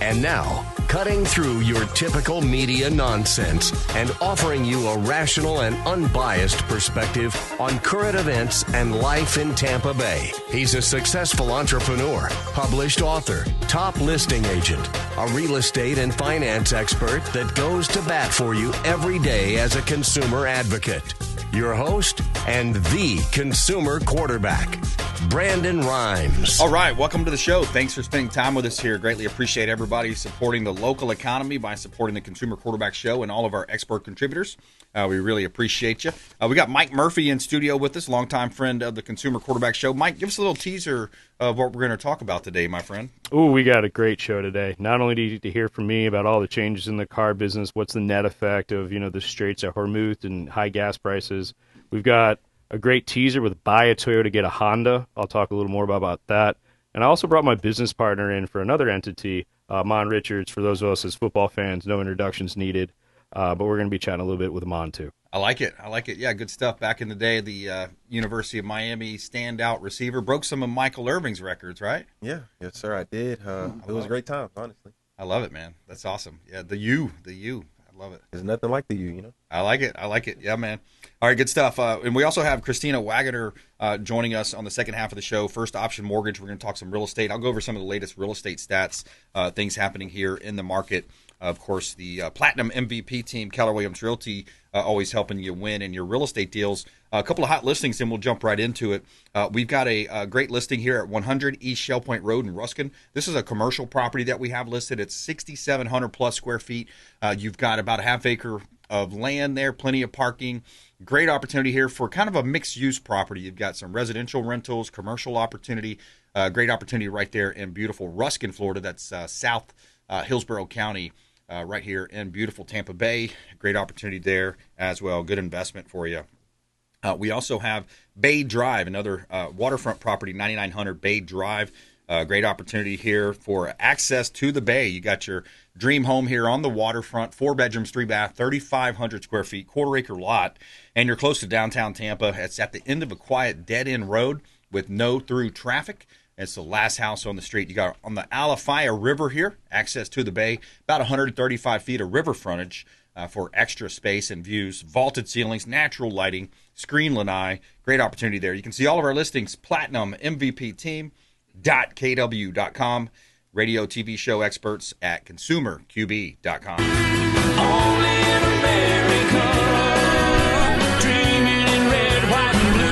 And now, cutting through your typical media nonsense and offering you a rational and unbiased perspective on current events and life in Tampa Bay. He's a successful entrepreneur, published author, top listing agent, a real estate and finance expert that goes to bat for you every day as a consumer advocate. Your host and the consumer quarterback, Brandon Rimes. All right, welcome to the show. Thanks for spending time with us here. Greatly appreciate everybody supporting the local economy by supporting the Consumer Quarterback Show and all of our expert contributors. We really appreciate you. We got Mike Murphy in studio with us, longtime friend of the Consumer Quarterback Show. Mike, give us a little teaser of what we're going to talk about today, my friend. Oh, we got a great show today. Not only do you get to hear from me about all the changes in the car business, what's the net effect of, the Straits at Hormuz and high gas prices. We've got a great teaser with buy a Toyota, get a Honda. I'll talk a little more about that. And I also brought my business partner in for another entity, Ahhmon Richards. For those of us as football fans, no introductions needed. But we're going to be chatting a little bit with Ahhmon, too. I like it. Yeah, good stuff. Back in the day, the University of Miami standout receiver broke some of Michael Irving's records, right? Yeah. Yes, sir, I did. It was a great time, honestly. I love it, man. That's awesome. Yeah, the U. I love it. There's nothing like the U, I like it. Yeah, man. All right, good stuff. And we also have Christina Waggoner joining us on the second half of the show. First Option Mortgage. We're going to talk some real estate. I'll go over some of the latest real estate stats, things happening here in the market. Of course, the Platinum MVP team, Keller Realty, always helping you win in your real estate deals. A couple of hot listings, and we'll jump right into it. We've got a great listing here at 100 East Shell Point Road in Ruskin. This is a commercial property that we have listed. It's 6,700 plus square feet. You've got about a half acre of land there, plenty of parking. Great opportunity here for kind of a mixed-use property. You've got some residential rentals, commercial opportunity. Great opportunity right there in beautiful Ruskin, Florida. That's South Hillsborough County. Right here in beautiful Tampa Bay. Great opportunity there as well. Good investment for you. We also have Bay Drive, another waterfront property, 9900 Bay Drive. Great opportunity here for access to the bay. You got your dream home here on the waterfront, 4 bedrooms, 3 bath, 3,500 square feet, quarter-acre lot, and you're close to downtown Tampa. It's at the end of a quiet dead-end road with no through traffic. It's the last house on the street. You got on the Alafaya River here, access to the bay, about 135 feet of river frontage for extra space and views, vaulted ceilings, natural lighting, screen lanai. Great opportunity there. You can see all of our listings, Platinum MVP Team.kw.com, radio TV show experts at consumerqb.com. Only in America, dreaming in red, white, and blue.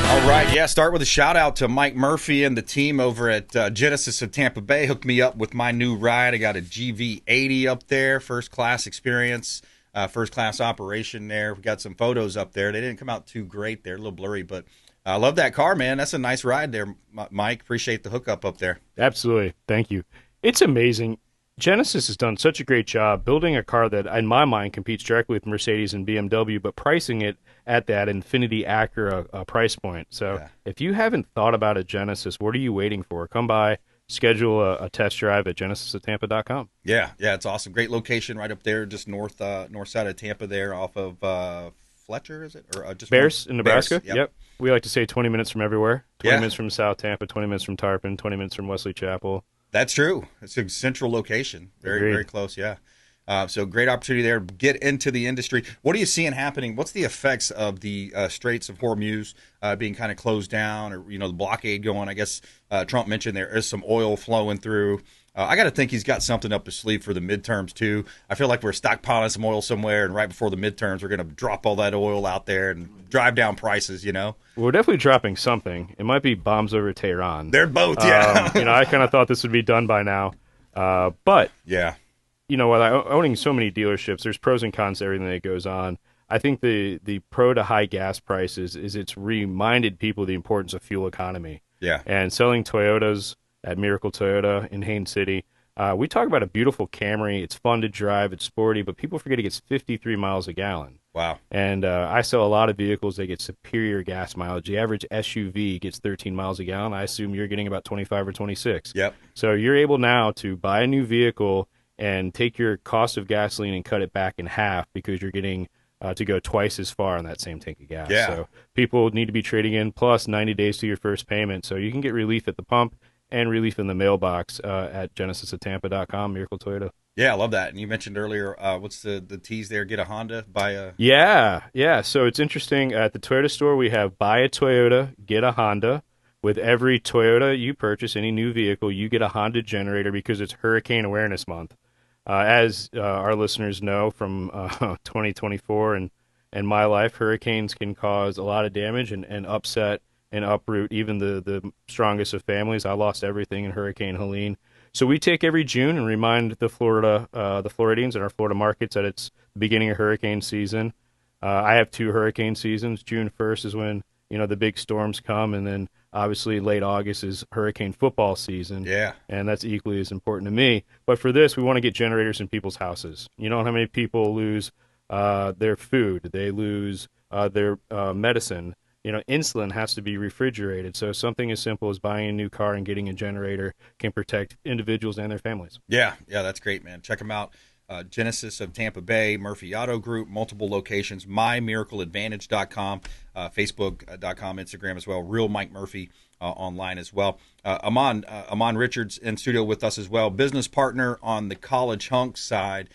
All right, yeah, start with a shout-out to Mike Murphy and the team over at Genesis of Tampa Bay. Hooked me up with my new ride. I got a GV80 up there, first-class experience, first-class operation there. We got some photos up there. They didn't come out too great. They're a little blurry, but I love that car, man. That's a nice ride there, Mike. Appreciate the hookup up there. Absolutely. Thank you. It's amazing. Genesis has done such a great job building a car that, in my mind, competes directly with Mercedes and BMW, but pricing it at that Infiniti Acura price point. So If you haven't thought about a Genesis, what are you waiting for? Come by, schedule a test drive at genesisoftampa.com. Yeah, it's awesome. Great location right up there, just north side of Tampa there off of Fletcher, is it? Or just Bears in Nebraska? Bears, yep. We like to say 20 minutes from everywhere. 20 minutes from South Tampa, 20 minutes from Tarpon, 20 minutes from Wesley Chapel. That's true. It's a central location. Very, Agreed. very close, yeah. So great opportunity there. Get into the industry. What are you seeing happening? What's the effects of the Straits of Hormuz being kind of closed down, or the blockade going? I guess Trump mentioned there is some oil flowing through. I got to think he's got something up his sleeve for the midterms too. I feel like we're stockpiling some oil somewhere, and right before the midterms, we're going to drop all that oil out there and drive down prices. We're definitely dropping something. It might be bombs over Tehran. They're both, yeah. I kind of thought this would be done by now, but yeah. While owning so many dealerships, there's pros and cons to everything that goes on. I think the pro to high gas prices is it's reminded people the importance of fuel economy. Yeah. And selling Toyotas at Miracle Toyota in Haines City, we talk about a beautiful Camry. It's fun to drive. It's sporty, but people forget it gets 53 miles a gallon. Wow. And I sell a lot of vehicles that get superior gas mileage. The average SUV gets 13 miles a gallon. I assume you're getting about 25 or 26. Yep. So you're able now to buy a new vehicle and take your cost of gasoline and cut it back in half because you're getting to go twice as far on that same tank of gas. Yeah. So people need to be trading in plus 90 days to your first payment so you can get relief at the pump and relief in the mailbox at genesisoftampa.com, Miracle Toyota. Yeah, I love that. And you mentioned earlier, what's the tease there? Get a Honda, buy a... Yeah. So it's interesting. At the Toyota store, we have buy a Toyota, get a Honda. With every Toyota you purchase, any new vehicle, you get a Honda generator because it's Hurricane Awareness Month. As our listeners know from 2024 and my life, hurricanes can cause a lot of damage and upset and uproot even the strongest of families. I lost everything in Hurricane Helene. So we take every June and remind the Floridians and our Florida markets that it's the beginning of hurricane season. I have 2 hurricane seasons. June 1st is when the big storms come, and then obviously late August is hurricane football season. Yeah. And that's equally as important to me. But for this, we want to get generators in people's houses. You know how many people lose their food, they lose their medicine. Insulin has to be refrigerated. So something as simple as buying a new car and getting a generator can protect individuals and their families. Yeah, that's great, man. Check them out. Genesis of Tampa Bay, Murphy Auto Group, multiple locations, mymiracleadvantage.com, Facebook.com, Instagram as well, Real Mike Murphy online as well. Ahhmon Richards in studio with us as well, business partner on the College Hunks side.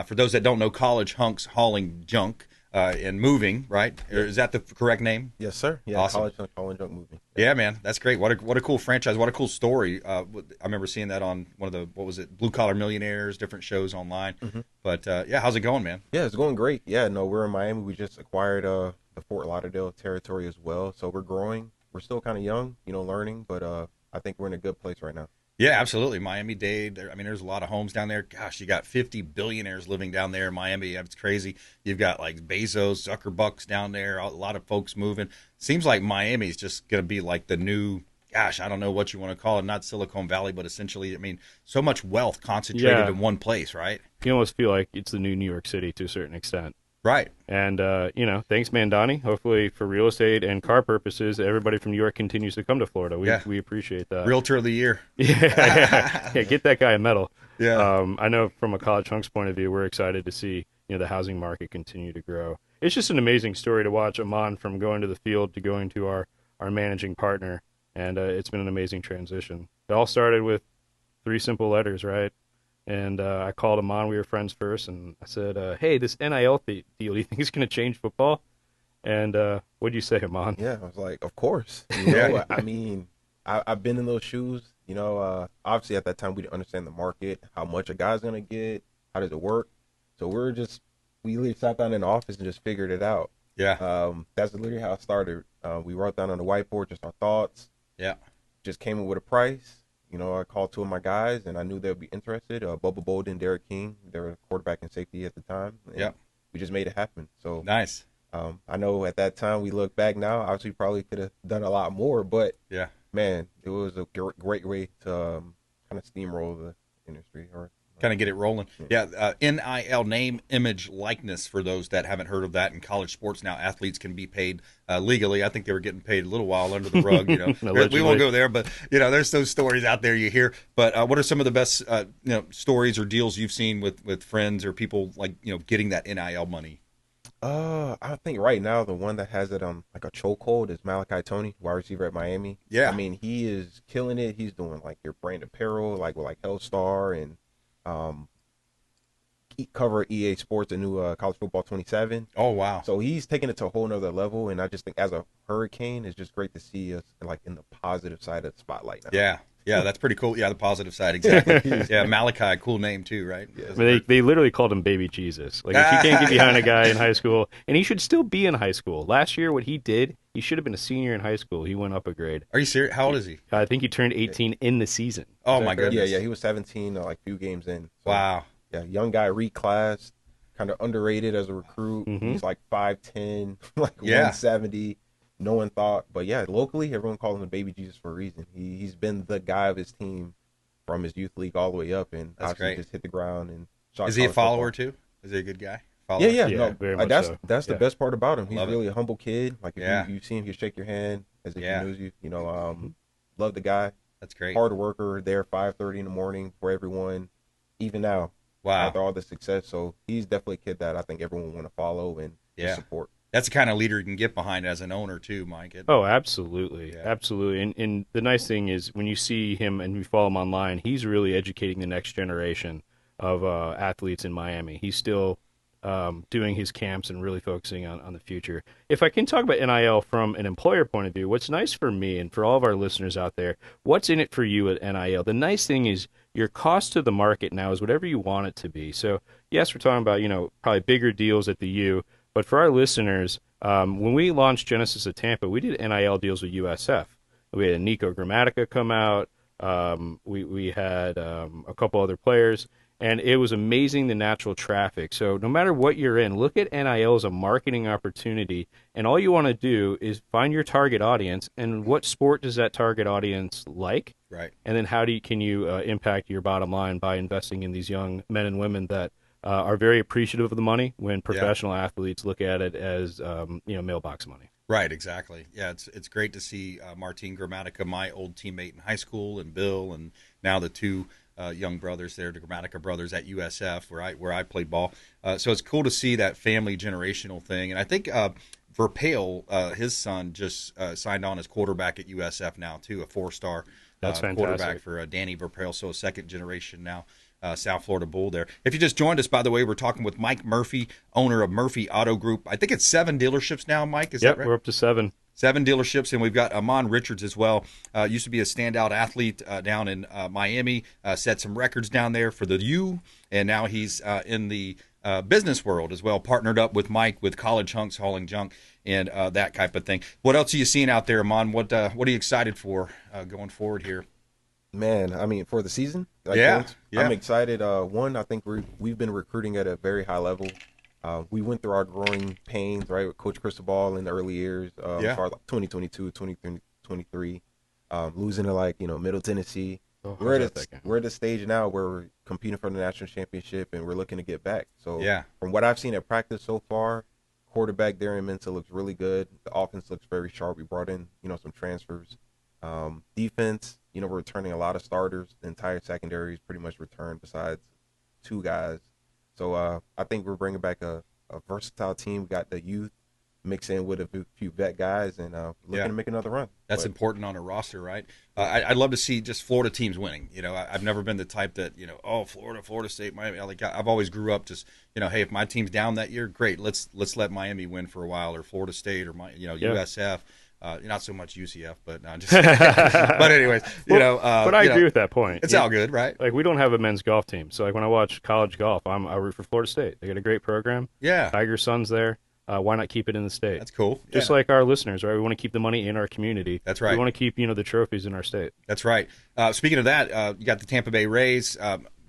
For those that don't know, College Hunks hauling junk and moving, right? Is that the correct name? Yes, sir. Yeah, Awesome. College Hunks hauling junk moving. Yeah, man, that's great. What a cool franchise. What a cool story. I remember seeing that on one of the, Blue Collar Millionaires, different shows online. Mm-hmm. But, how's it going, man? Yeah, it's going great. Yeah, no, we're in Miami. We just acquired the Fort Lauderdale territory as well. So we're growing. We're still kind of young, learning, but I think we're in a good place right now. Yeah, absolutely. Miami-Dade. There's a lot of homes down there. Gosh, you got 50 billionaires living down there in Miami. It's crazy. You've got like Bezos, Zuckerbucks down there, a lot of folks moving. Seems like Miami's just going to be like the new, I don't know what you want to call it, not Silicon Valley, but essentially, so much wealth concentrated in one place, right? You almost feel like it's the new New York City to a certain extent. Right. And, thanks, Mandani. Hopefully for real estate and car purposes, everybody from New York continues to come to Florida. We appreciate that. Realtor of the year. Yeah, get that guy a medal. Yeah. I know from a College Hunks point of view, we're excited to see, the housing market continue to grow. It's just an amazing story to watch Ahhmon from going to the field to going to our managing partner. And it's been an amazing transition. It all started with 3 simple letters, right? And I called Ahhmon. We were friends first, and I said, hey, this NIL deal, do you think it's going to change football? And what'd you say, Ahhmon? Yeah, I was like, of course. I've been in those shoes. Obviously at that time we didn't understand the market, how much a guy's going to get, how does it work. So we literally sat down in the office and just figured it out. Yeah. That's literally how it started. We wrote down on the whiteboard just our thoughts. Yeah. Just came in with a price. I called 2 of my guys, and I knew they would be interested. Bubba Bolden, Derek King. They were quarterback and safety at the time. Yeah. We just made it happen. So nice. I know at that time, we look back now, obviously probably could have done a lot more, but yeah, man, it was a great way to kind of steamroll the industry or kind of get it rolling. Yeah. NIL, name, image, likeness, for those that haven't heard of that in college sports. Now athletes can be paid legally. I think they were getting paid a little while under the rug. We won't go there, but there's those stories out there you hear. But what are some of the best stories or deals you've seen with friends or people like getting that NIL money? I think right now the one that has it on like a chokehold is Malachi Tony, wide receiver at Miami. Yeah, he is killing it. He's doing like your brand apparel, like with like Hellstar and cover EA Sports, the new College Football 27. Oh wow! So he's taking it to a whole nother level, and I just think as a Hurricane, it's just great to see us like in the positive side of the spotlight now. Yeah, that's pretty cool. Yeah, the positive side, exactly. Yeah, Malachi, cool name too, right? Yeah. They literally called him Baby Jesus. Like, if you can't get behind a guy in high school, and he should still be in high school. Last year, what he did, he should have been a senior in high school. He went up a grade. Are you serious? How old is he? I think he turned 18 in the season. Oh my goodness. Yeah, he was 17, like few games in. So, wow. Yeah, young guy, reclassed, kind of underrated as a recruit. Mm-hmm. He's like 5'10", like 170. No one thought, but yeah, locally, everyone calls him the Baby Jesus for a reason. He's been the guy of his team from his youth league all the way up, and that's great. Just hit the ground and shot. Is he a follower too? Is he a good guy? Follower? Yeah. Very much that's the best part about him. He's really a humble kid. Like if you see him, he'll shake your hand as if he knows you. Love the guy. That's great. Hard worker. There 5:30 in the morning for everyone. Even now, wow. After all the success, so he's definitely a kid that I think everyone want to follow and support. That's the kind of leader you can get behind as an owner too, Mike. Oh, absolutely. Yeah. Absolutely. And the nice thing is when you see him and you follow him online, he's really educating the next generation of athletes in Miami. He's still doing his camps and really focusing on the future. If I can talk about NIL from an employer point of view, what's nice for me and for all of our listeners out there, what's in it for you at NIL? The nice thing is your cost to the market now is whatever you want it to be. So, yes, we're talking about, probably bigger deals at the U, but for our listeners, when we launched Genesis at Tampa, we did NIL deals with USF. We had Nico Grammatica come out. We had a couple other players, and it was amazing the natural traffic. So no matter what you're in, look at NIL as a marketing opportunity, and all you want to do is find your target audience, and what sport does that target audience like? Right. And then how can you impact your bottom line by investing in these young men and women that are very appreciative of the money when professional athletes look at it as mailbox money. Right, exactly. Yeah, it's great to see Martin Grammatica, my old teammate in high school, and Bill, and now the two young brothers there, the Grammatica brothers at USF, where I played ball. So it's cool to see that family generational thing. And I think Verpail, his son, just signed on as quarterback at USF now too, a 4-star quarterback for Danny Verpail, so a second generation now. South Florida Bull there. If you just joined us, by the way, we're talking with Mike Murphy, owner of Murphy Auto Group. I think it's 7 dealerships now, Mike. Is that right? We're up to 7. 7 dealerships, and we've got Ahhmon Richards as well. Used to be a standout athlete down in Miami, set some records down there for the U, and now he's in the business world as well, partnered up with Mike with College Hunks, hauling junk, and that type of thing. What else are you seeing out there, Ahhmon? What are you excited for going forward here? Man, I mean, for the season, yeah. I'm excited. One, I think we've been recruiting at a very high level. We went through our growing pains, right, with Coach Cristobal in the early years, as far as like 2022, 2023, losing to Middle Tennessee. We're at a stage now where we're competing for the national championship and we're looking to get back. So from what I've seen at practice so far, quarterback Darren Mensah looks really good. The offense looks very sharp. We brought in some transfers. Defense, we're returning a lot of starters. The entire secondary is pretty much returned besides 2 guys. So I think we're bringing back a versatile team. We got the youth mixed in with a few vet guys and looking to make another run. That's important on a roster, right? I'd love to see just Florida teams winning. I've never been the type that, Florida State, Miami. I've always grew up just, hey, if my team's down that year, great. Let's let Miami win for a while, or Florida State, or USF. Not so much UCF, but no, just. But anyways, but I agree with that point. It's all good, right? Like, we don't have a men's golf team, so when I watch college golf, I root for Florida State. They got a great program. Yeah, Tiger Son's there. Why not keep it in the state? That's cool. Just like our listeners, right? We want to keep the money in our community. That's right. We want to keep the trophies in our state. That's right. Speaking of that, you got the Tampa Bay Rays.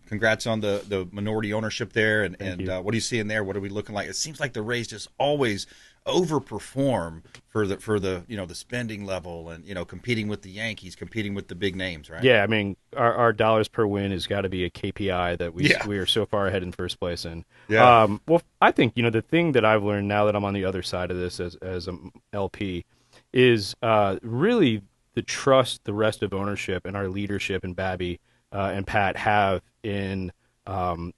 Congrats on the minority ownership there, and what are you seeing there? What are we looking like? It seems like the Rays just always overperform for the spending level, and competing with the Yankees, competing with the big names, right? Yeah, I mean, our dollars per win has got to be a KPI that we are so far ahead in first place in. Yeah. Well, I think the thing that I've learned now that I'm on the other side of this as an LP is really the trust the rest of ownership and our leadership and Babby and Pat have in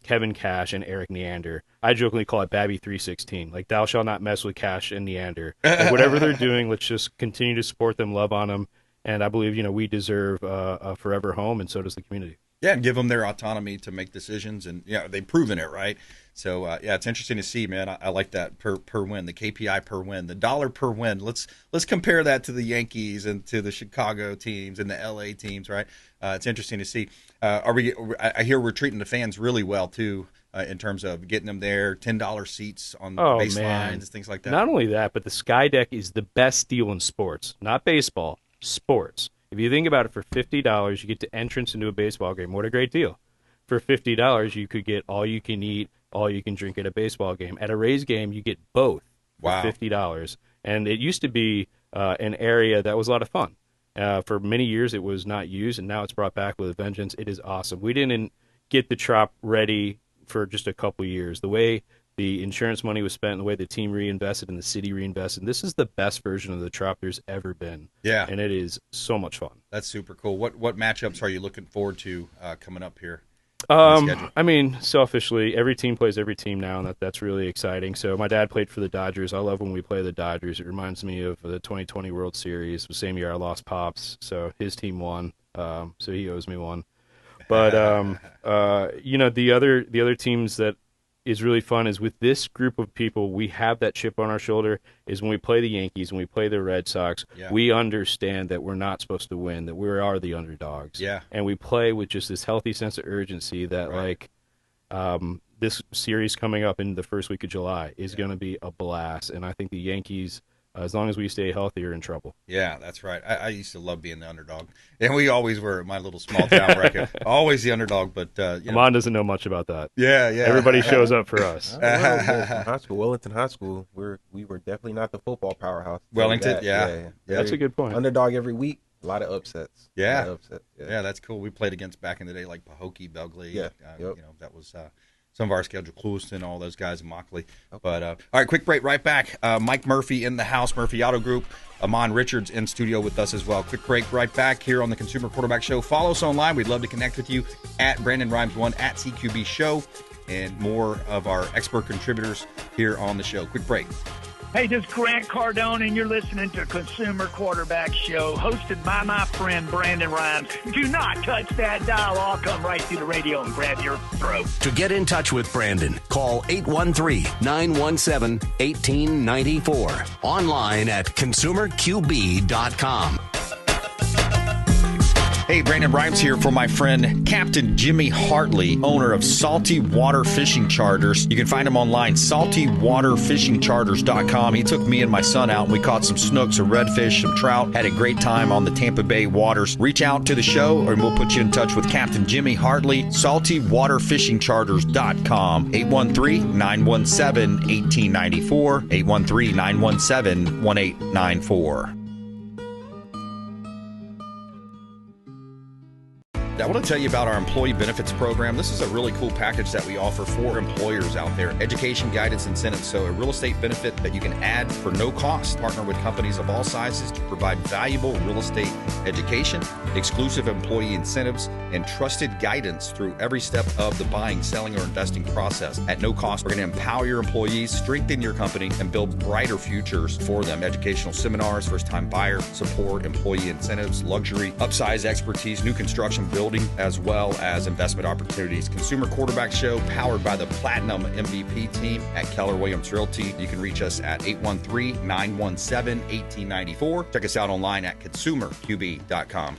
Kevin Cash and Eric Neander. I jokingly call it Babby 316. Like, thou shalt not mess with Cash and Neander. Like, whatever they're doing, let's just continue to support them, love on them, and I believe we deserve a forever home, and so does the community. Yeah, and give them their autonomy to make decisions, and they've proven it, right? So it's interesting to see, man. I like that per win, the KPI per win, the dollar per win. Let's compare that to the Yankees and to the Chicago teams and the LA teams, right? It's interesting to see. I hear we're treating the fans really well too, in terms of getting them there, $10 seats on baselines, things like that. Not only that, but the Sky Deck is the best deal in sports, not baseball, sports. If you think about it, for $50, you get to entrance into a baseball game. What a great deal. For $50, you could get all you can eat, all you can drink at a baseball game. At a Rays game, you get both for $50. And it used to be an area that was a lot of fun. For many years, it was not used, and now it's brought back with a vengeance. It is awesome. We didn't get the Trop ready for just a couple years. The way the insurance money was spent, the way the team reinvested and the city reinvested, this is the best version of the Trop there's ever been. Yeah. And it is so much fun. That's super cool. What matchups are you looking forward to coming up here? schedule? I mean, selfishly, every team plays every team now, and that's really exciting. So my dad played for the Dodgers. I love when we play the Dodgers. It reminds me of the 2020 World Series. The same year I lost Pops, so his team won. So he owes me one. But the other teams that is really fun is with this group of people, we have that chip on our shoulder. Is when we play the Yankees, when we play the Red Sox, we understand that we're not supposed to win, that we are the underdogs. Yeah. And we play with just this healthy sense of urgency that this series coming up in the first week of July is going to be a blast. And I think the Yankees, as long as we stay healthy, are in trouble. Yeah, that's right. I used to love being the underdog. And we always were at my little small town bracket. Always the underdog, but Ahhmon doesn't know much about that. Yeah. Everybody shows up for us. High school, Wellington High School, we were definitely not the football powerhouse. Wellington, yeah. That's a good point. Underdog every week. A lot of upsets. Yeah, that's cool. We played against back in the day like Pahokee, Belgley. Yeah, that was some of our schedule, Clewiston, all those guys in Mockley. Okay. But all right, quick break, right back. Mike Murphy in the house, Murphy Auto Group. Ahhmon Richards in studio with us as well. Quick break, right back here on the Consumer Quarterback Show. Follow us online. We'd love to connect with you at Brandon Rimes 1 at CQB Show, and more of our expert contributors here on the show. Quick break. Hey, this is Grant Cardone, and you're listening to Consumer Quarterback Show, hosted by my friend Brandon Rimes. Do not touch that dial. I'll come right through the radio and grab your throat. To get in touch with Brandon, call 813-917-1894. Online at consumerqb.com. Hey, Brandon Rimes here for my friend Captain Jimmy Hartley, owner of Salty Water Fishing Charters. You can find him online, saltywaterfishingcharters.com. He took me and my son out, and we caught some snooks, some redfish, some trout. Had a great time on the Tampa Bay waters. Reach out to the show, and we'll put you in touch with Captain Jimmy Hartley, saltywaterfishingcharters.com. 813-917-1894, 813-917-1894. I want to tell you about our employee benefits program. This is a really cool package that we offer for employers out there. Education, guidance, incentives. So a real estate benefit that you can add for no cost. Partner with companies of all sizes to provide valuable real estate education, exclusive employee incentives, and trusted guidance through every step of the buying, selling, or investing process. At no cost, we're going to empower your employees, strengthen your company, and build brighter futures for them. Educational seminars, first-time buyer support, employee incentives, luxury, upsize expertise, new construction, building, as well as investment opportunities. Consumer Quarterback Show, powered by the Platinum MVP team at Keller Williams Realty. You can reach us at 813-917-1894. Check us out online at consumerqb.com.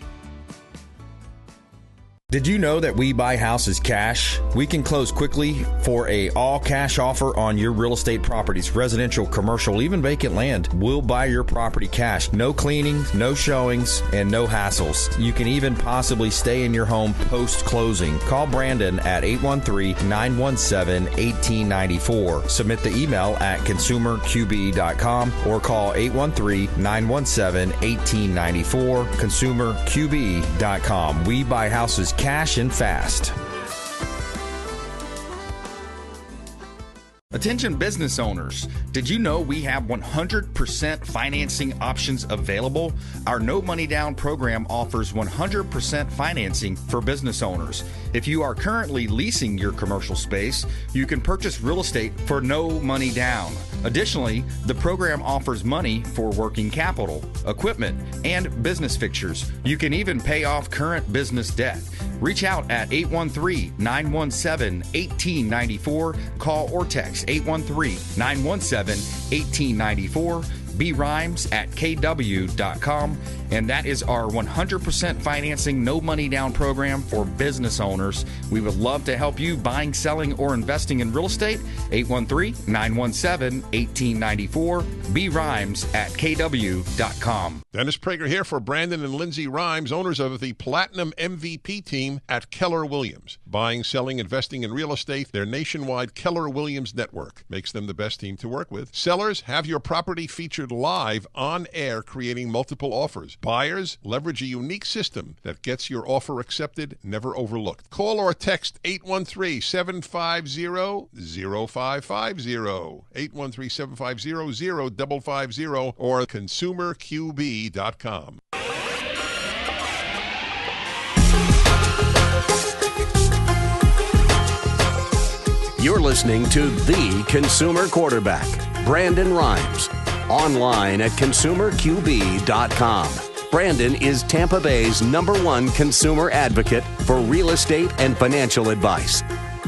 Did you know that we buy houses cash? We can close quickly for a all-cash offer on your real estate properties, residential, commercial, even vacant land. We'll buy your property cash. No cleaning, no showings, and no hassles. You can even possibly stay in your home post-closing. Call Brandon at 813-917-1894. Submit the email at consumerqb.com or call 813-917-1894, consumerqb.com. We buy houses cash and fast. Attention business owners, did you know we have 100% financing options available? Our no money down program offers 100% financing for business owners. If you are currently leasing your commercial space, you can purchase real estate for no money down. Additionally, the program offers money for working capital, equipment, and business fixtures. You can even pay off current business debt. Reach out at 813-917-1894. Call or text 813-917-1894. BRimes at kw.com. And that is our 100% financing, no money down program for business owners. We would love to help you buying, selling, or investing in real estate. 813-917-1894. BRimes at kw.com. Dennis Prager here for Brandon and Lindsay Rimes, owners of the Platinum MVP team at Keller Williams. Buying, selling, investing in real estate, their nationwide Keller Williams network makes them the best team to work with. Sellers, have your property featured live on air, creating multiple offers. Buyers, leverage a unique system that gets your offer accepted, never overlooked. Call or text 813-750-0550, 813-750-0550, or consumerqb.com. You're listening to The Consumer Quarterback, Brandon Rimes. Online at consumerqb.com. Brandon is Tampa Bay's #1 consumer advocate for real estate and financial advice.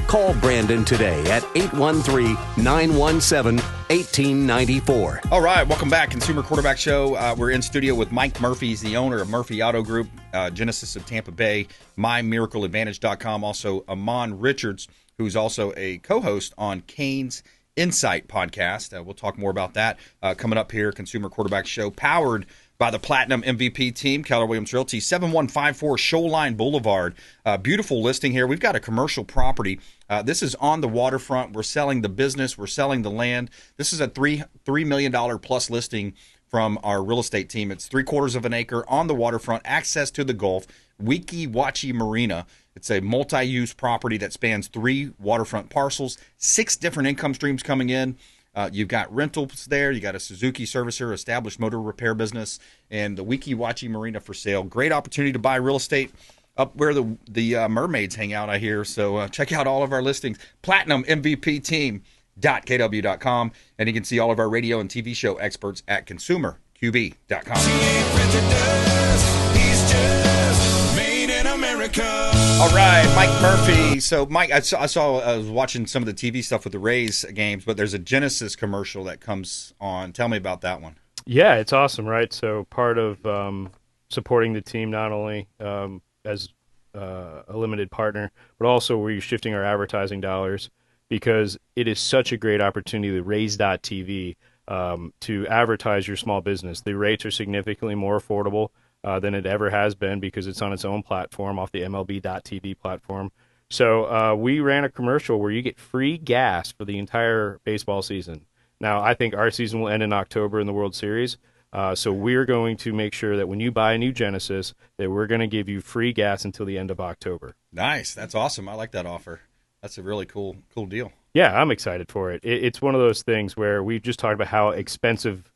Call Brandon today at 813-917-1894. All right, welcome back, Consumer Quarterback Show. We're in studio with Mike Murphy. He's the owner of Murphy Auto Group, Genesis of Tampa Bay, MyMiracleAdvantage.com. Also, Ahhmon Richards, who's also a co-host on Kane's Insight podcast. We'll talk more about that coming up here. Consumer Quarterback Show, powered by the Platinum MVP team, Keller Williams Realty, 7154 Shoreline Boulevard. Beautiful listing here. We've got a commercial property. This is on the waterfront. We're selling the business. We're selling the land. This is a $3 million plus listing from our real estate team. It's 3/4 of an acre on the waterfront, access to the Gulf, Weeki Wachee Marina. It's a multi-use property that spans 3 waterfront parcels, 6 different income streams coming in. You've got rentals there. You got a Suzuki servicer, established motor repair business, and the Weeki Wachee Marina for sale. Great opportunity to buy real estate up where the mermaids hang out, I hear. So check out all of our listings. PlatinumMVPteam.kw.com, and you can see all of our radio and TV show experts at ConsumerQB.com. All right, Mike Murphy. So, Mike, I was watching some of the TV stuff with the Rays games, but there's a Genesis commercial that comes on. Tell me about that one. Yeah, it's awesome, right? So part of supporting the team, not only as a limited partner, but also we're shifting our advertising dollars because it is such a great opportunity, the Rays.tv, to advertise your small business. The rates are significantly more affordable than it ever has been because it's on its own platform off the MLB.tv platform. So we ran a commercial where you get free gas for the entire baseball season. Now, I think our season will end in October in the World Series. So we're going to make sure that when you buy a new Genesis, that we're going to give you free gas until the end of October. Nice. That's awesome. I like that offer. That's a really cool deal. Yeah, I'm excited for it. It's one of those things where we've just talked about how expensive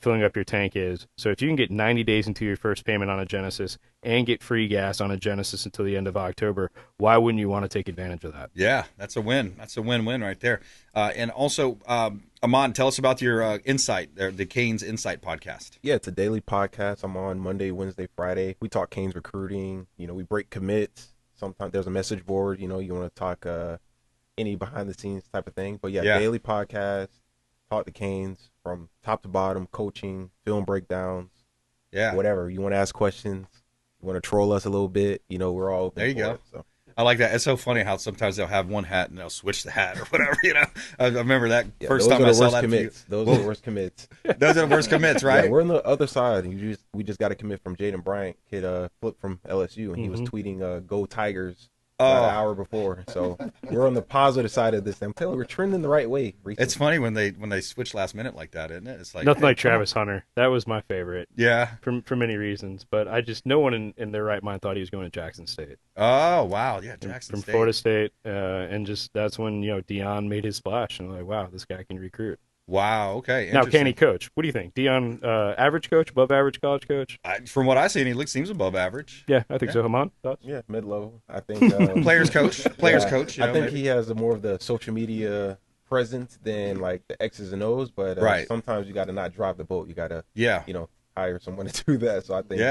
filling up your tank is. So if you can get 90 days into your first payment on a Genesis and get free gas on a Genesis until the end of October, why wouldn't you want to take advantage of that? Yeah, that's a win. That's a win-win right there. And also, Ahhmon, tell us about your Insight, the Kane's Insight podcast. Yeah, it's a daily podcast. I'm on Monday, Wednesday, Friday. We talk Kane's recruiting. We break commits. Sometimes there's a message board. You want to talk any behind-the-scenes type of thing. But, yeah, daily podcast, talk to Kane's from top to bottom, coaching, film breakdowns, whatever. You want to ask questions, you want to troll us a little bit, we're all open. There you go. It, so. I like that. It's so funny how sometimes they'll have one hat and they'll switch the hat or whatever, I remember that first time I saw that. Those are the worst commits. Those are the worst commits, right? Yeah, we're on the other side. We just got a commit from Jaden Bryant, kid flipped from LSU, and he was tweeting "Go Tigers" an hour before. So we're on the positive side of this. I'm telling you, we're trending the right way recently. It's funny when they switch last minute like that, isn't it? It's like nothing like Travis Hunter. That was my favorite. Yeah, for many reasons, but no one in their right mind thought he was going to Jackson State. Oh wow, yeah, Jackson State. From Florida State, and just that's when Deion made his splash, and I'm like, wow, this guy can recruit. Wow. Okay. Now, can he coach? What do you think? Deion, average coach, above average college coach? From what I see, he seems above average. Yeah, I think so. Ahhmon, thoughts? Yeah, mid-level. I think players coach. Coach. I think he has more of the social media presence than like the X's and O's. But sometimes you got to not drive the boat. You got to hire someone to do that. So I think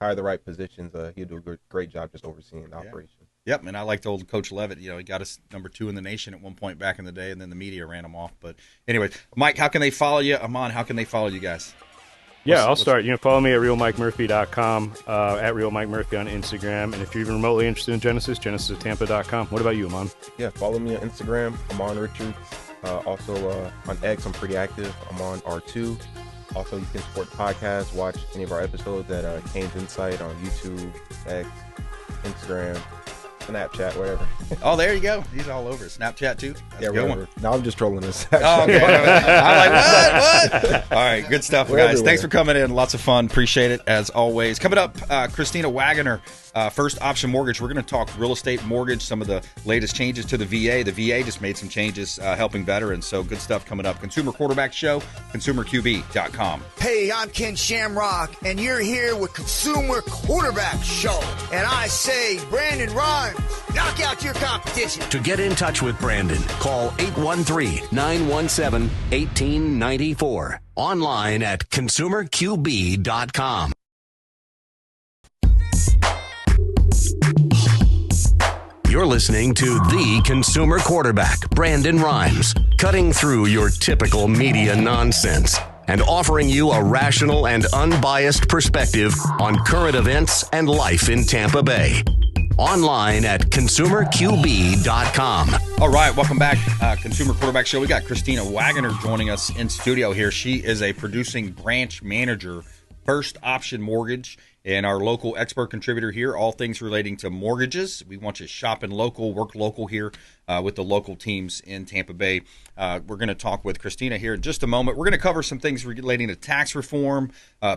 hire the right positions. He'll do a great job just overseeing the operation. Yep, and I liked old Coach Levitt. He got us number 2 in the nation at one point back in the day, and then the media ran him off. But anyway, Mike, how can they follow you? Ahhmon, how can they follow you guys? I'll start. Follow me at realmikemurphy.com, at realmikemurphy on Instagram. And if you're even remotely interested in Genesis, genesisoftampa.com. What about you, Ahhmon? Yeah, follow me on Instagram, Ahhmon Richards. Also on X, I'm pretty active. I'm on R2. Also, you can support the podcast, watch any of our episodes at Kane's Insight on YouTube, X, Instagram, Snapchat, whatever. Oh, there you go. He's all over. Snapchat, too? That's a good one. No, I'm just trolling this. Oh, okay. I'm like, what? All right, good stuff, guys. Everywhere. Thanks for coming in. Lots of fun. Appreciate it, as always. Coming up, Christina Waggoner, First Option Mortgage. We're going to talk real estate mortgage, some of the latest changes to the VA. The VA just made some changes helping veterans, so good stuff coming up. Consumer Quarterback Show, consumerqb.com. Hey, I'm Ken Shamrock, and you're here with Consumer Quarterback Show. And I say, Brandon Rimes, Knock out your competition. To get in touch with Brandon, call 813-917-1894. Online at consumerqb.com. You're listening to the consumer quarterback, Brandon Rimes, cutting through your typical media nonsense and offering you a rational and unbiased perspective on current events and life in Tampa Bay. Online at consumerqb.com. All right, welcome back. Consumer Quarterback Show. We got Christina Waggoner joining us in studio here. She is a producing branch manager, First Option Mortgage, and our local expert contributor here, all things relating to mortgages. We want you shopping local, work local here with the local teams in Tampa Bay. We're going to talk with Christina here in just a moment. We're going to cover some things relating to tax reform,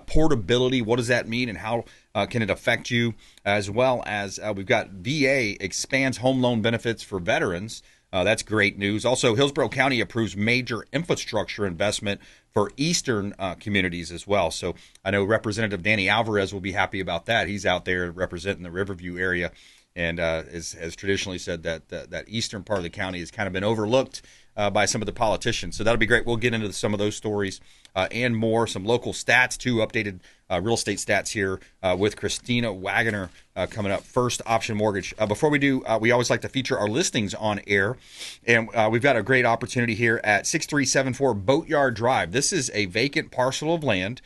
portability, what does that mean, and how can it affect you, as well as we've got VA expands home loan benefits for veterans. That's great news. Also, Hillsborough County approves major infrastructure investment for eastern communities as well. So I know Representative Danny Alvarez will be happy about that. He's out there representing the Riverview area and has traditionally said that that eastern part of the county has kind of been overlooked by some of the politicians. So that'll be great. We'll get into some of those stories and more, some local stats too, updated real estate stats here with Christina Waggoner coming up. First Option Mortgage. Before we do, we always like to feature our listings on air, and we've got a great opportunity here at 6374 Boatyard Drive. This is a vacant parcel of land.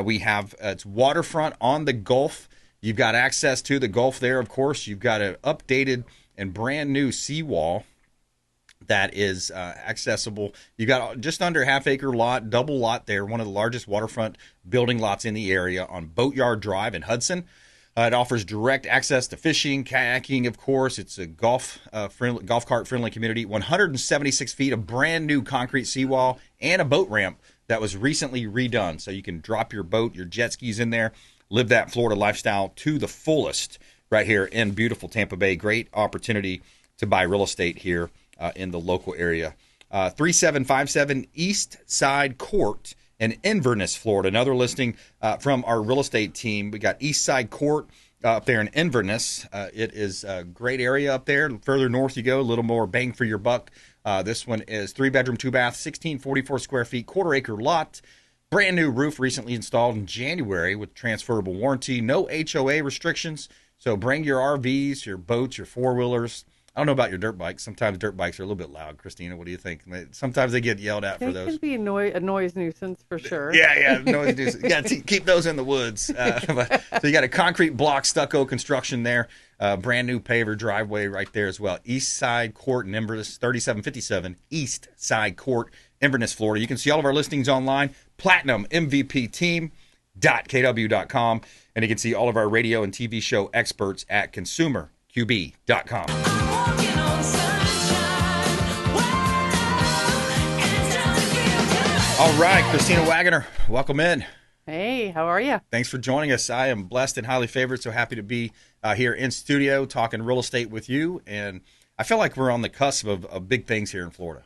We have it's waterfront on the Gulf. You've got access to the Gulf there, of course. You've got an updated and brand new seawall that is accessible. You got just under half-acre lot, double lot there, one of the largest waterfront building lots in the area on Boatyard Drive in Hudson. It offers direct access to fishing, kayaking, of course. It's a golf cart-friendly community. 176 feet of brand-new concrete seawall and a boat ramp that was recently redone. So you can drop your boat, your jet skis in there, live that Florida lifestyle to the fullest right here in beautiful Tampa Bay. Great opportunity to buy real estate here in the local area. 3757 East Side Court in Inverness, Florida. Another listing from our real estate team. We got East Side Court up there in Inverness. It is a great area up there. Further north you go, a little more bang for your buck. This one is 3-bedroom, 2-bath, 1644 square feet, quarter-acre lot. Brand new roof recently installed in January with transferable warranty. No HOA restrictions. So bring your RVs, your boats, your four-wheelers. I don't know about your dirt bikes. Sometimes dirt bikes are a little bit loud. Christina, what do you think? Sometimes they get yelled at for those. It can be a noise nuisance for sure. Yeah, noise nuisance. Yeah, keep those in the woods. So you got a concrete block stucco construction there. Brand new paver driveway right there as well. East Side Court in Inverness, 3757 East Side Court, Inverness, Florida. You can see all of our listings online, PlatinumMVPTeam.kw.com, and you can see all of our radio and TV show experts at consumerqb.com. All right, Christina Waggoner, welcome in. Hey, how are you? Thanks for joining us. I am blessed and highly favored, so happy to be here in studio talking real estate with you. And I feel like we're on the cusp of big things here in Florida.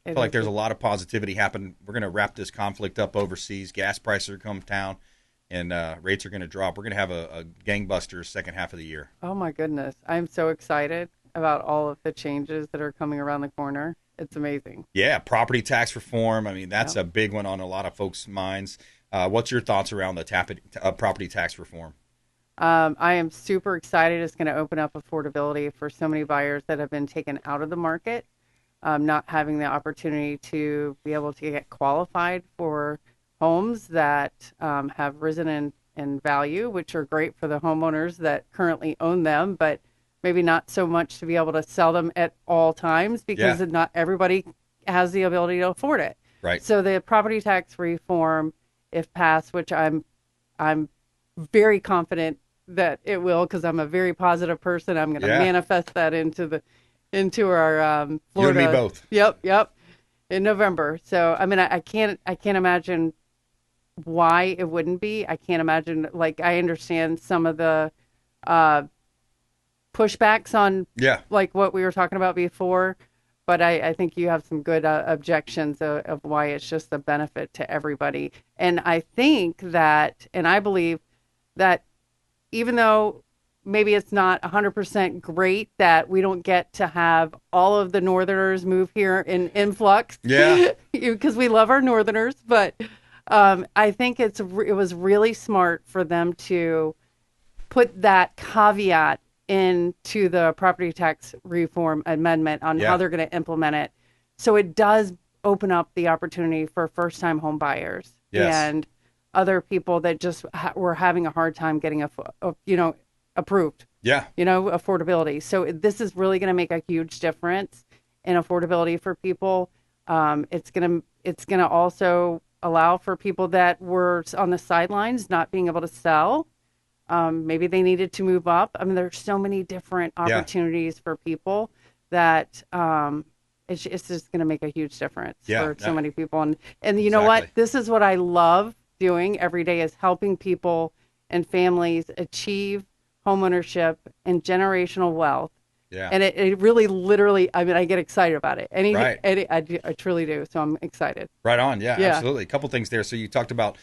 I feel like there's a lot of positivity happening. We're going to wrap this conflict up overseas. Gas prices are coming down, and rates are going to drop. We're going to have a gangbusters second half of the year. Oh, my goodness. I'm so excited about all of the changes that are coming around the corner. It's amazing. Yeah, property tax reform. I mean, that's a big one on a lot of folks' minds. What's your thoughts around the property tax reform? I am super excited. It's going to open up affordability for so many buyers that have been taken out of the market, not having the opportunity to be able to get qualified for homes that have risen in value, which are great for the homeowners that currently own them, but maybe not so much to be able to sell them at all times because not everybody has the ability to afford it. Right. So the property tax reform, if passed, which I'm very confident that it will, because I'm a very positive person. I'm going to manifest that into our Florida. You and me both. Yep. In November. So I mean, I can't imagine why it wouldn't be. I can't imagine. Like, I understand some of the pushbacks on like what we were talking about before, but I think you have some good objections of why it's just a benefit to everybody. And I think that, and I believe that even though maybe it's not 100% great that we don't get to have all of the Northerners move here in influx. Yeah. Because we love our Northerners. But I think it was really smart for them to put that caveat into the property tax reform amendment on how they're going to implement it. So it does open up the opportunity for first-time home buyers and other people that just were having a hard time getting approved. Yeah. Affordability. So this is really going to make a huge difference in affordability for people. It's going to also allow for people that were on the sidelines not being able to sell. Maybe they needed to move up. I mean, there's so many different opportunities for people that it's just going to make a huge difference for so many people. And you know what? This is what I love doing every day, is helping people and families achieve homeownership and generational wealth. Yeah. And it really, literally, I mean, I get excited about it. I truly do. So I'm excited. Right on. Yeah, absolutely. A couple things there. So you talked about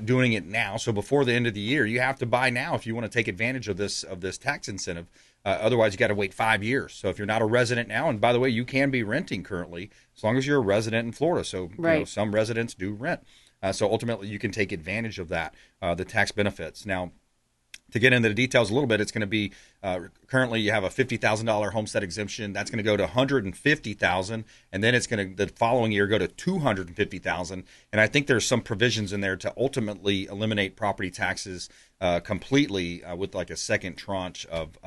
doing it now. So before the end of the year, you have to buy now if you want to take advantage of this tax incentive. Otherwise, you got to wait 5 years. So if you're not a resident now, and by the way, you can be renting currently as long as you're a resident in Florida. So some residents do rent. So ultimately, you can take advantage of that, the tax benefits. Now, to get into the details a little bit, it's going to be currently you have a $50,000 homestead exemption. That's going to go to $150,000, and then it's going to the following year go to $250,000. And I think there's some provisions in there to ultimately eliminate property taxes completely with like a second tranche of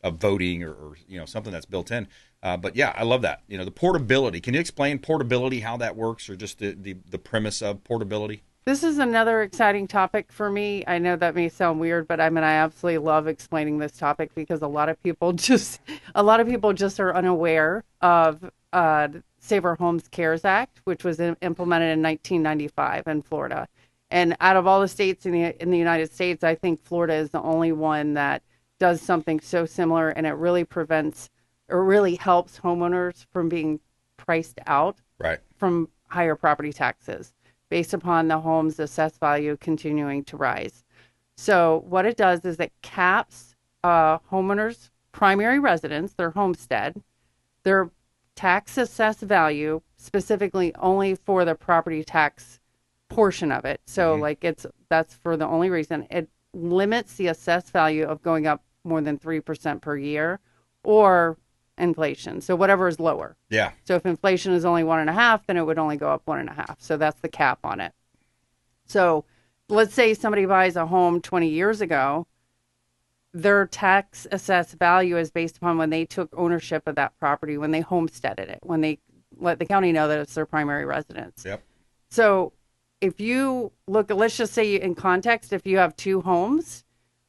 voting or something that's built in. But yeah, I love that. The portability. Can you explain portability, how that works, or just the premise of portability? This is another exciting topic for me. I know that may sound weird, but I absolutely love explaining this topic because a lot of people just are unaware of Save Our Homes CARES Act, which was implemented in 1995 in Florida. And out of all the states in the United States, I think Florida is the only one that does something so similar, and it really really helps homeowners from being priced out from higher property taxes based upon the home's assessed value continuing to rise. So what it does is it caps homeowners' primary residence, their homestead, their tax assessed value, specifically only for the property tax portion of it. So that's for the only reason. It limits the assessed value of going up more than 3% per year or inflation. So whatever is lower. Yeah. So if inflation is only 1.5, then it would only go up 1.5. So that's the cap on it. So let's say somebody buys a home 20 years ago, their tax assessed value is based upon when they took ownership of that property, when they homesteaded it, when they let the county know that it's their primary residence. Yep. So if you look, let's just say in context, if you have two homes,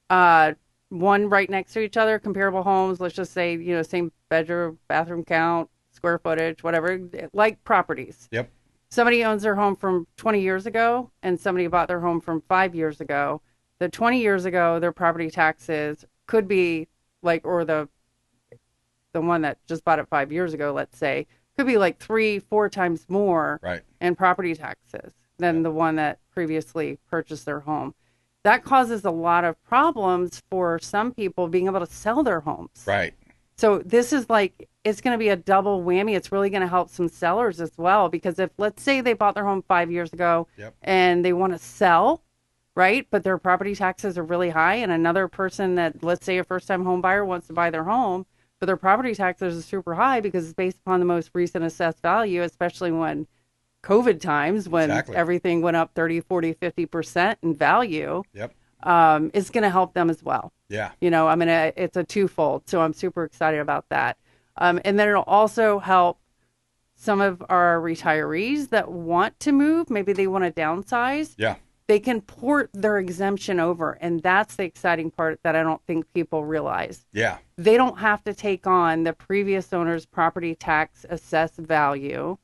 one right next to each other, comparable homes, let's just say, same bedroom, bathroom count, square footage, whatever, like properties. Yep. Somebody owns their home from 20 years ago and somebody bought their home from 5 years ago. The 20 years ago, their property taxes could be or the one that just bought it 5 years ago, let's say, could be like 3-4 times more in property taxes than the one that previously purchased their home. That causes a lot of problems for some people being able to sell their homes. Right. So this is it's going to be a double whammy. It's really going to help some sellers as well, because if, let's say they bought their home 5 years ago and they want to sell, right, but their property taxes are really high, and another person that, let's say a first-time home buyer wants to buy their home, but their property taxes are super high because it's based upon the most recent assessed value, especially when COVID times when everything went up 30, 40, 50% in value, is going to help them as well. Yeah. It's a twofold. So I'm super excited about that. And then it'll also help some of our retirees that want to move. Maybe they want to downsize. Yeah. They can port their exemption over. And that's the exciting part that I don't think people realize. Yeah. They don't have to take on the previous owner's property tax assessed value,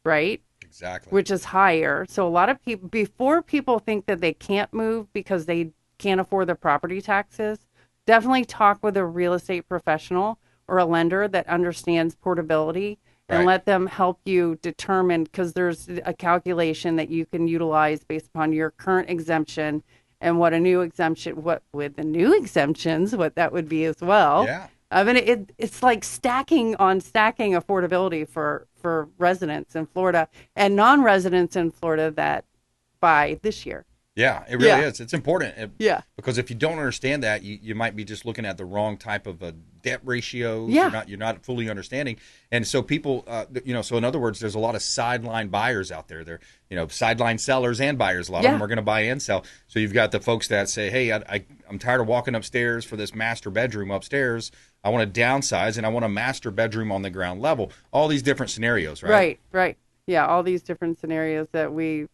right? Exactly. Which is higher. So a lot of people, before people think that they can't move because they can't afford the property taxes, definitely talk with a real estate professional or a lender that understands portability and let them help you determine, because there's a calculation that you can utilize based upon your current exemption and what a new exemption, what with the new exemptions, what that would be as well. Yeah. I mean, it's like stacking on stacking affordability for residents in Florida and non-residents in Florida that buy this year. Yeah, it really is. It's important. Yeah. Because if you don't understand that, you might be just looking at the wrong type of a debt ratio. Yeah. You're not fully understanding. And so people, so in other words, there's a lot of sideline buyers out there. They're, sideline sellers and buyers. A lot of them are going to buy and sell. So you've got the folks that say, hey, I'm tired of walking upstairs for this master bedroom upstairs. I want to downsize and I want a master bedroom on the ground level. All these different scenarios, right? Right. Yeah, all these different scenarios that we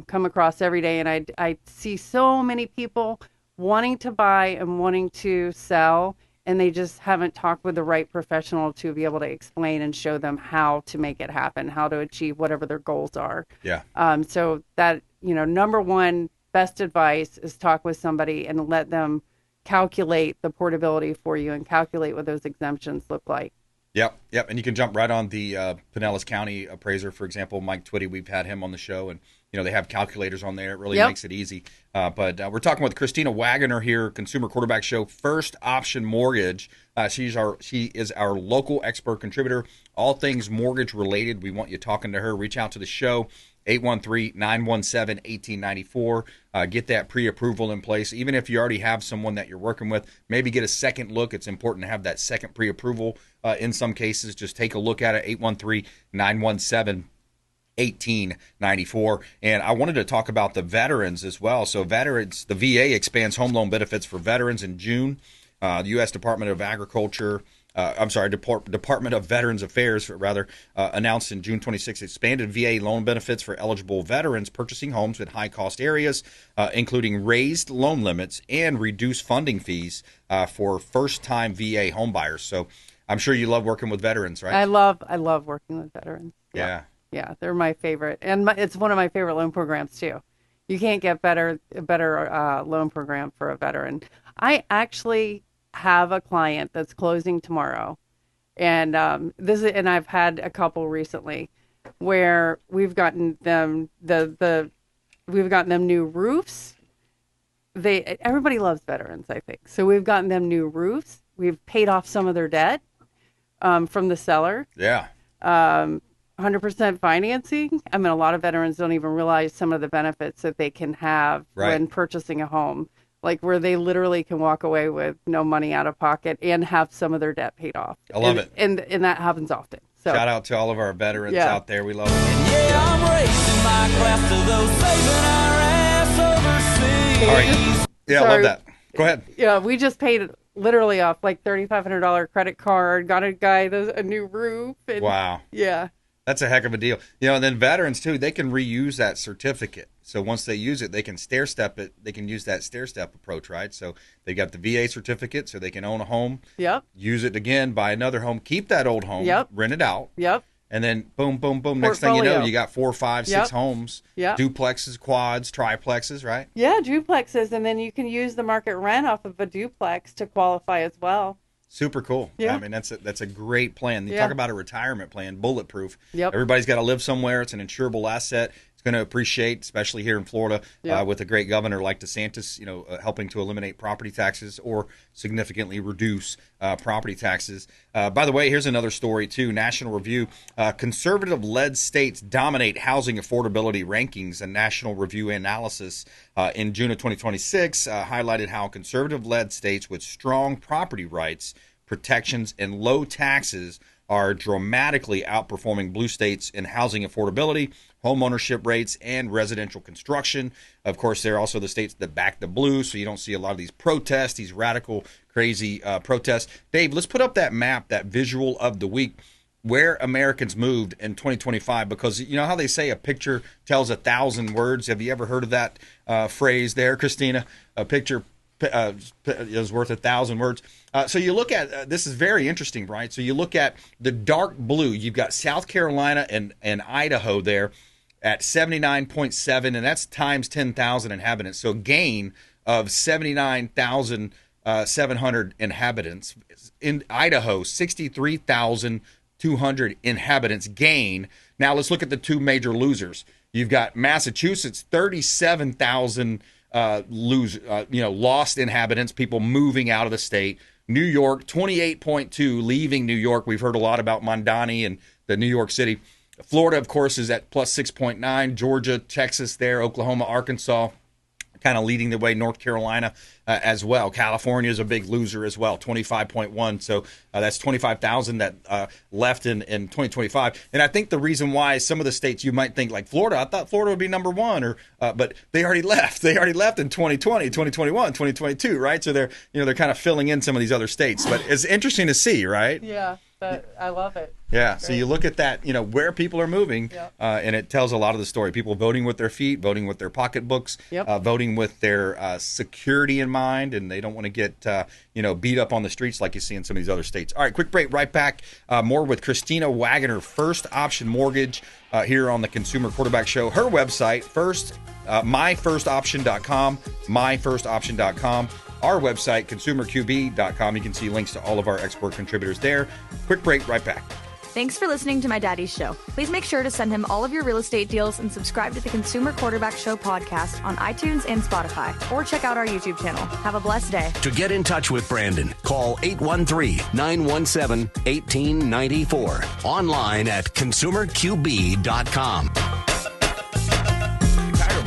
come across every day. And I see so many people wanting to buy and wanting to sell, and they just haven't talked with the right professional to be able to explain and show them how to make it happen, how to achieve whatever their goals are. Yeah. So that, number one, best advice is talk with somebody and let them calculate the portability for you and calculate what those exemptions look like. Yep. And you can jump right on the Pinellas County appraiser, for example, Mike Twitty. We've had him on the show, and they have calculators on there. It really makes it easy. But we're talking with Christina Waggoner here, Consumer Quarterback Show, First Option Mortgage. She is our local expert contributor, all things mortgage related. We want you talking to her. Reach out to the show. 813-917-1894. Get that pre-approval in place. Even if you already have someone that you're working with, maybe get a second look. It's important to have that second pre-approval in some cases. Just take a look at it, 813-917-1894. And I wanted to talk about the veterans as well. So veterans, the VA expands home loan benefits for veterans in June. The U.S. Department of Agriculture, Department of Veterans Affairs, announced in June 26 expanded VA loan benefits for eligible veterans purchasing homes in high-cost areas, including raised loan limits and reduced funding fees for first-time VA home buyers. So I'm sure you love working with veterans, right? I love working with veterans. Yeah. Yeah, they're my favorite. And it's one of my favorite loan programs, too. You can't get a better loan program for a veteran. I actually have a client that's closing tomorrow, and I've had a couple recently where we've gotten them new roofs. Everybody loves veterans, I think. So we've gotten them new roofs. We've paid off some of their debt from the seller. Yeah. 100% financing. I mean, a lot of veterans don't even realize some of the benefits that they can have when purchasing a home. Like where they literally can walk away with no money out of pocket and have some of their debt paid off. I love it. And that happens often. So shout out to all of our veterans out there. We love them. I'm racing my craft to those saving our ass overseas. All right. Yeah, I love that. Go ahead. Yeah, we just paid literally off like $3,500 credit card, got a guy a new roof. And, wow. Yeah. That's a heck of a deal. And then veterans, too, they can reuse that certificate. So once they use it, they can stair-step it. They can use that stair-step approach, right? So they got the VA certificate so they can own a home. Yep. Use it again, buy another home, keep that old home, rent it out. Yep. And then boom, boom, boom. Portfolio. Next thing you know, you got 4, 5, 6 homes. Yep. Duplexes, quads, triplexes, right? Yeah, duplexes. And then you can use the market rent off of a duplex to qualify as well. Super cool. Yeah. I mean, that's a great plan. You talk about a retirement plan, bulletproof. Yep. Everybody's got to live somewhere. It's an insurable asset. It's going to appreciate, especially here in Florida, with a great governor like DeSantis, helping to eliminate property taxes or significantly reduce property taxes. By the way, here's another story, too. National Review. Conservative-led states dominate housing affordability rankings. A National Review analysis in June of 2026 highlighted how conservative-led states with strong property rights, protections, and low taxes are dramatically outperforming blue states in housing affordability, home ownership rates, and residential construction. Of course, they're also the states that back the blue, so you don't see a lot of these protests, these radical, crazy protests. Dave, let's put up that map, that visual of the week, where Americans moved in 2025, because you know how they say a picture tells 1,000 words? Have you ever heard of that phrase there, Christina? A picture is worth 1,000 words. So you look at this is very interesting, right? So you look at the dark blue. You've got South Carolina and Idaho there at 79.7, and that's times 10,000 inhabitants. So a gain of 79,700 inhabitants. In Idaho, 63,200 inhabitants gain. Now let's look at the two major losers. You've got Massachusetts, 37,000 lost inhabitants, people moving out of the state. New York, 28.2, leaving New York. We've heard a lot about Mondani and the New York City. Florida, of course, is at plus 6.9. Georgia, Texas there, Oklahoma, Arkansas, kind of leading the way. North Carolina as well. California is a big loser as well, 25.1. So that's 25,000 that left in 2025. And I think the reason why some of the states you might think, like Florida, I thought Florida would be number one, but they already left. They already left in 2020, 2021, 2022, right? So they're kind of filling in some of these other states. But it's interesting to see, right? Yeah, but I love it. Yeah, so you look at that, where people are moving, and it tells a lot of the story. People voting with their feet, voting with their pocketbooks, voting with their security in mind, and they don't want to get, beat up on the streets like you see in some of these other states. All right, quick break, right back. More with Christina Waggoner, First Option Mortgage, here on the Consumer Quarterback Show. Her website, myfirstoption.com, myfirstoption.com. Our website, consumerqb.com. You can see links to all of our expert contributors there. Quick break, right back. Thanks for listening to my daddy's show. Please make sure to send him all of your real estate deals and subscribe to the Consumer Quarterback Show podcast on iTunes and Spotify, or check out our YouTube channel. Have a blessed day. To get in touch with Brandon, call 813-917-1894. Online at consumerqb.com.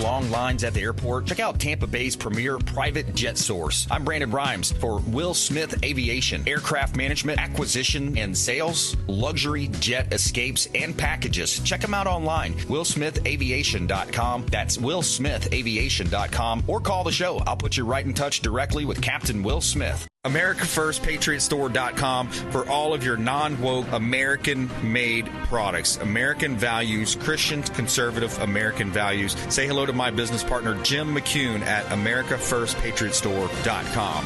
Long lines at the airport? Check out Tampa Bay's premier private jet source. I'm Brandon Rimes for Will Smith Aviation, aircraft management, acquisition, and sales, luxury jet escapes, and packages. Check them out online, willsmithaviation.com. That's willsmithaviation.com, or call the show. I'll put you right in touch directly with Captain Will Smith. AmericaFirstPatriotStore.com for all of your non-woke, American-made products. American values, Christian, conservative American values. Say hello to my business partner, Jim McCune at AmericaFirstPatriotStore.com.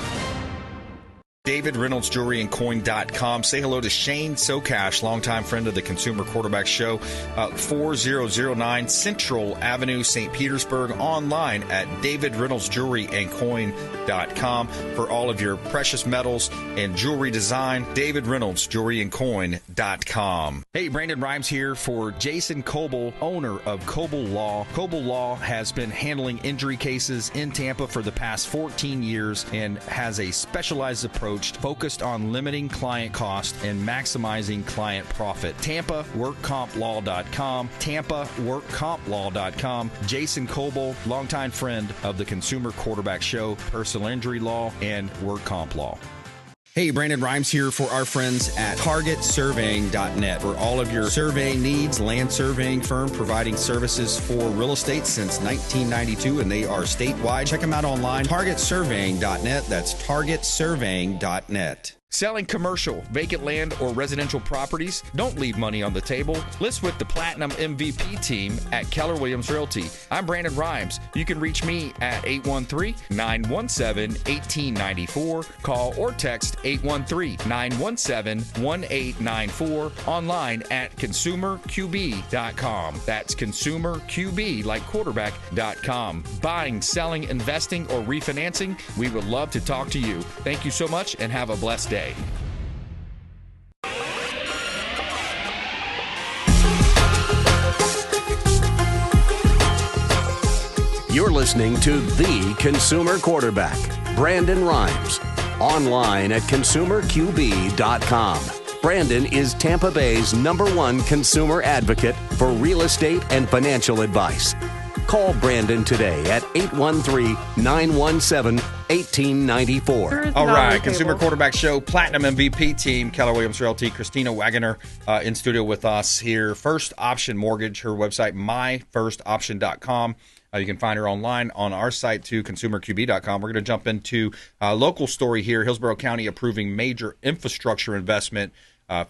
David Reynolds Jewelry and Coin.com. Say hello to Shane Socash, longtime friend of the Consumer Quarterback Show, 4009 Central Avenue, St. Petersburg. Online at David Reynolds Jewelry and Coin.com for all of your precious metals and jewelry design. David Reynolds Jewelry and Coin.com. Hey, Brandon Rimes here for Jason Coble, owner of Coble Law. Coble Law has been handling injury cases in Tampa for the past 14 years and has a specialized approach focused on limiting client cost and maximizing client profit. TampaWorkCompLaw.com. TampaWorkCompLaw.com. Jason Coble, longtime friend of the Consumer Quarterback Show, personal injury law, and work comp law. Hey, Brandon Rimes here for our friends at TargetSurveying.net. For all of your surveying needs, land surveying firm providing services for real estate since 1992, and they are statewide. Check them out online, TargetSurveying.net. That's TargetSurveying.net. Selling commercial, vacant land, or residential properties? Don't leave money on the table. List with the Platinum MVP team at Keller Williams Realty. I'm Brandon Rimes. You can reach me at 813-917-1894. Call or text 813-917-1894. Online at consumerqb.com. That's consumerqb, like quarterback.com. Buying, selling, investing, or refinancing? We would love to talk to you. Thank you so much and have a blessed day. You're listening to The Consumer Quarterback, Brandon Rimes. Online at consumerqb.com. Brandon is Tampa Bay's #1 consumer advocate for real estate and financial advice. Call Brandon today at 813-917-1894. All right, Consumer Quarterback Show, Platinum MVP team, Keller Williams Realty, Christina Waggoner in studio with us here. First Option Mortgage, her website, myfirstoption.com. You can find her online on our site, too, consumerqb.com. We're going to jump into a local story here. Hillsborough County approving major infrastructure investment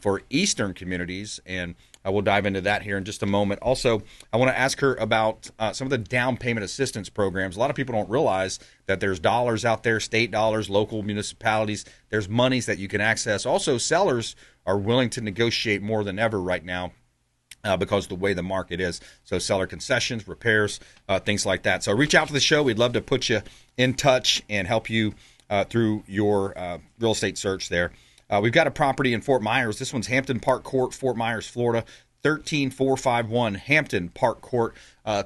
for eastern communities, and we'll dive into that here in just a moment. Also, I want to ask her about some of the down payment assistance programs. A lot of people don't realize that there's dollars out there, state dollars, local municipalities. There's monies that you can access. Also, sellers are willing to negotiate more than ever right now because of the way the market is. So seller concessions, repairs, things like that. So reach out to the show. We'd love to put you in touch and help you through your real estate search there. We've got a property in Fort Myers. This one's Hampton Park Court, Fort Myers, Florida. 13451 Hampton Park Court.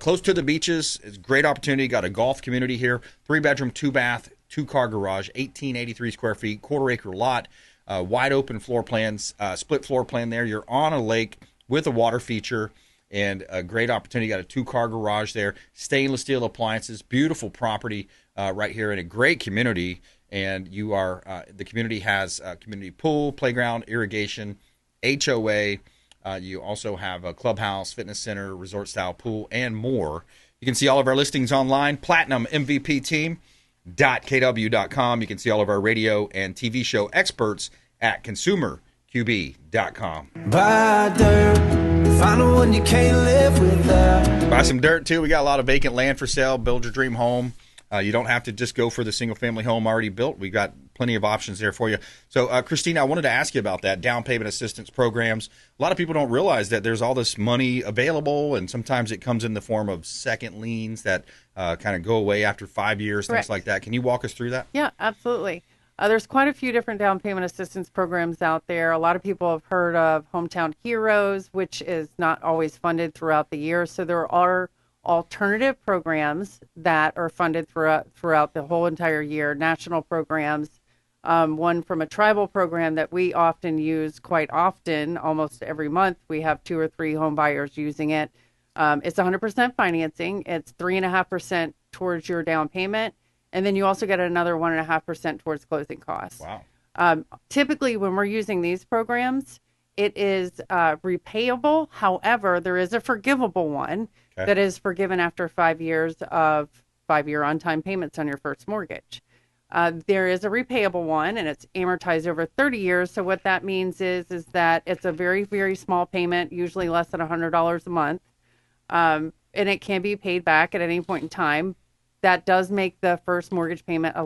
Close to the beaches. It's a great opportunity. Got a golf community here. 3-bedroom, 2-bath, 2-car garage, 1883 square feet, quarter-acre lot, wide open floor plans, split floor plan there. You're on a lake with a water feature and a great opportunity. Got a 2-car garage there, stainless steel appliances, beautiful property right here in a great community. And you are the community has a community pool, playground, irrigation, HOA. You also have a clubhouse, fitness center, resort-style pool, and more. You can see all of our listings online, PlatinumMVPTeam.kw.com. You can see all of our radio and TV show experts at ConsumerQB.com. Buy dirt, find one you can't live without. Buy some dirt, too. We got a lot of vacant land for sale. Build your dream home. You don't have to just go for the single-family home already built. We've got plenty of options there for you. So, Christina, I wanted to ask you about that, down payment assistance programs. A lot of people don't realize that there's all this money available, and sometimes it comes in the form of second liens that kind of go away after 5 years, Correct. things like that. Can you walk us through that? Yeah, absolutely. There's quite a few different down payment assistance programs out there. A lot of people have heard of Hometown Heroes, which is not always funded throughout the year. So there are alternative programs that are funded throughout the whole entire year, national programs. One from a tribal program that we often use quite often, almost every month. We have 2 or 3 home buyers using it. It's 100% financing. It's 3.5% towards your down payment. And then you also get another 1.5% towards closing costs. Wow. Typically, when we're using these programs, it is repayable. However, there is a forgivable one that is forgiven after 5 years of 5-year on-time payments on your first mortgage. There is a repayable one, and it's amortized over 30 years. So what that means is that it's a very, very small payment, usually less than $100 a month, and it can be paid back at any point in time. That does make the first mortgage payment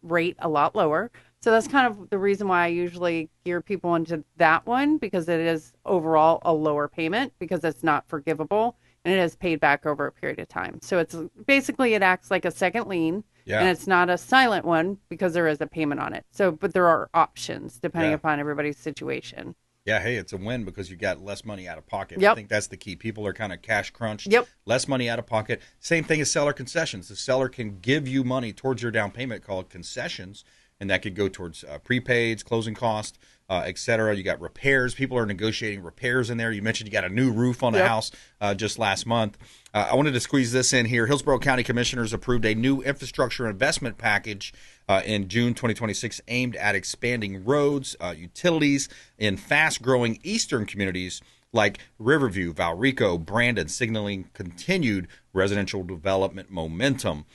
rate a lot lower. So that's kind of the reason why I usually gear people into that one, because it is overall a lower payment because it's not forgivable and it is paid back over a period of time. So it's basically, it acts like a second lien, and it's not a silent one because there is a payment on it. So, but there are options depending upon everybody's situation. Yeah, hey, it's a win because you got less money out of pocket. Yep. I think that's the key. People are kind of cash crunched. Yep. Less money out of pocket. Same thing as seller concessions. The seller can give you money towards your down payment called concessions, and that could go towards prepaids, closing costs, et cetera. You got repairs. People are negotiating repairs in there. You mentioned you got a new roof on the house just last month. I wanted to squeeze this in here. Hillsborough County Commissioners approved a new infrastructure investment package in June 2026 aimed at expanding roads, utilities in fast-growing eastern communities like Riverview, Valrico, Brandon, signaling continued residential development momentum.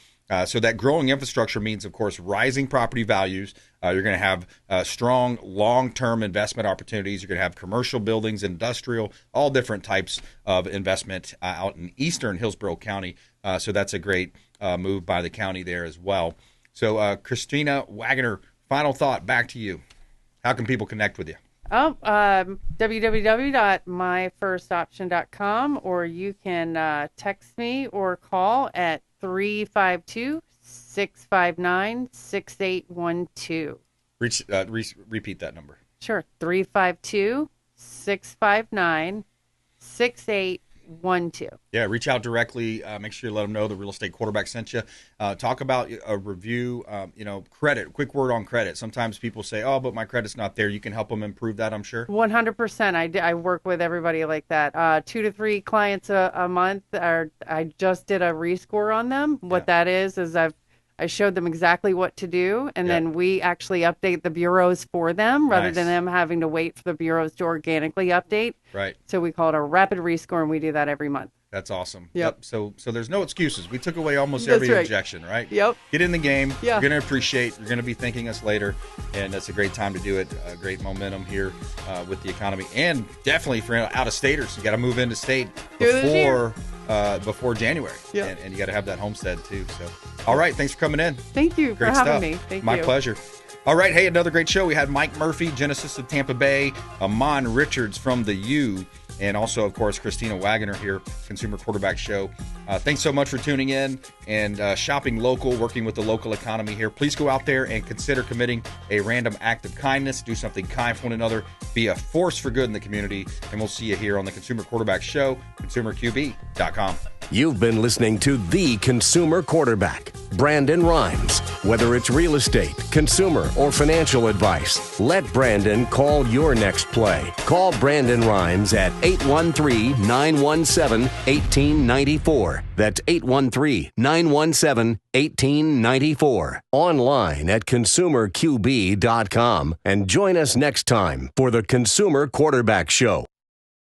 So that growing infrastructure means, of course, rising property values. You're going to have strong long-term investment opportunities. You're going to have commercial buildings, industrial, all different types of investment out in eastern Hillsborough County. So that's a great move by the county there as well. So, Christina Waggoner, final thought, back to you. How can people connect with you? www.myfirstoption.com, or you can text me or call at 352-659-6812. Repeat that number. Sure. 352-659-6812. Yeah, reach out directly. Make sure you let them know the real estate quarterback sent you. Talk about a review, credit, quick word on credit. Sometimes people say, oh, but my credit's not there. You can help them improve that, I'm sure. 100%. I work with everybody like that. 2 to 3 clients a month. I just did a rescore on them. What that is I showed them exactly what to do, and then we actually update the bureaus for them rather than them having to wait for the bureaus to organically update. Right. So we call it a rapid rescore, and we do that every month. That's awesome. Yep. So there's no excuses. We took away almost every objection, right? Yep. Get in the game. Yeah. You're going to appreciate. You're going to be thanking us later, and that's a great time to do it. Great momentum here with the economy, and definitely for out-of-staters. You got to move into state before January, and you got to have that homestead too. So, all right, thanks for coming in. Thank you for having me. Thank you. My pleasure. All right, hey, another great show. We had Mike Murphy, Genesis of Tampa Bay, Ahhmon Richards from the U, and also, of course, Christina Waggoner here, Consumer Quarterback Show. Thanks so much for tuning in and shopping local, working with the local economy here. Please go out there and consider committing a random act of kindness. Do something kind for one another. Be a force for good in the community. And we'll see you here on the Consumer Quarterback Show, consumerqb.com. You've been listening to The Consumer Quarterback, Brandon Rimes. Whether it's real estate, consumer, or financial advice, let Brandon call your next play. Call Brandon Rimes at 813-917-1894. That's 813-917-1894. Online at consumerqb.com. And join us next time for the Consumer Quarterback Show.